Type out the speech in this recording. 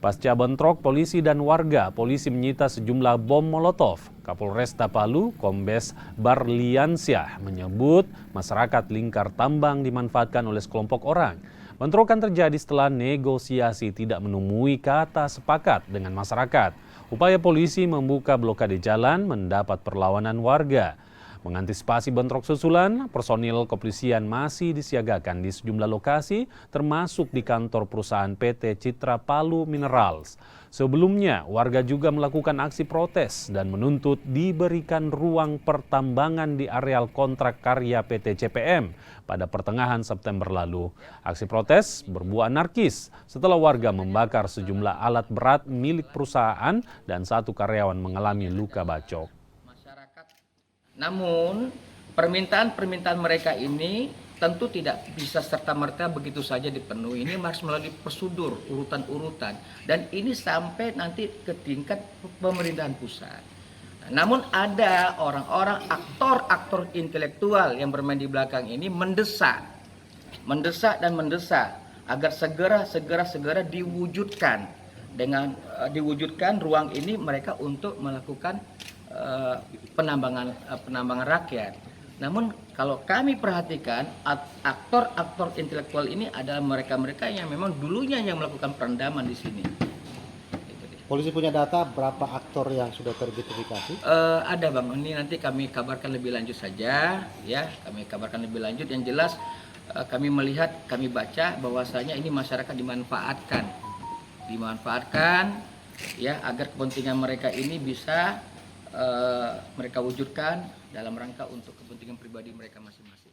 Pasca bentrok polisi dan warga, polisi menyita sejumlah bom Molotov. Kapolresta Palu, Kombes Barliansyah, menyebut masyarakat Lingkar Tambang dimanfaatkan oleh sekelompok orang. Bentrokan terjadi setelah negosiasi tidak menemui kata sepakat dengan masyarakat. Upaya polisi membuka blokade jalan mendapat perlawanan warga. Mengantisipasi bentrok susulan, personil kepolisian masih disiagakan di sejumlah lokasi, termasuk di kantor perusahaan PT Citra Palu Minerals. Sebelumnya, warga juga melakukan aksi protes dan menuntut diberikan ruang pertambangan di areal kontrak karya PT CPM pada pertengahan September lalu. Aksi protes berbuah anarkis setelah warga membakar sejumlah alat berat milik perusahaan dan satu karyawan mengalami luka bacok. Namun, permintaan-permintaan mereka ini tentu tidak bisa serta-merta begitu saja dipenuhi. Ini harus melalui prosedur, urutan-urutan. Dan ini sampai nanti ke tingkat pemerintahan pusat. Namun ada orang-orang aktor-aktor intelektual yang bermain di belakang ini mendesak agar segera diwujudkan ruang ini mereka untuk melakukan penambangan rakyat. Namun kalau kami perhatikan aktor-aktor intelektual ini adalah mereka-mereka yang memang dulunya yang melakukan perendaman di sini. Polisi punya data berapa aktor yang sudah teridentifikasi? Ada Bang, ini nanti kami kabarkan lebih lanjut saja, ya. Kami kabarkan lebih lanjut. Yang jelas kami melihat, kami baca bahwasanya ini masyarakat dimanfaatkan, ya, agar kepentingan mereka ini bisa mereka wujudkan dalam rangka untuk kepentingan pribadi mereka masing-masing.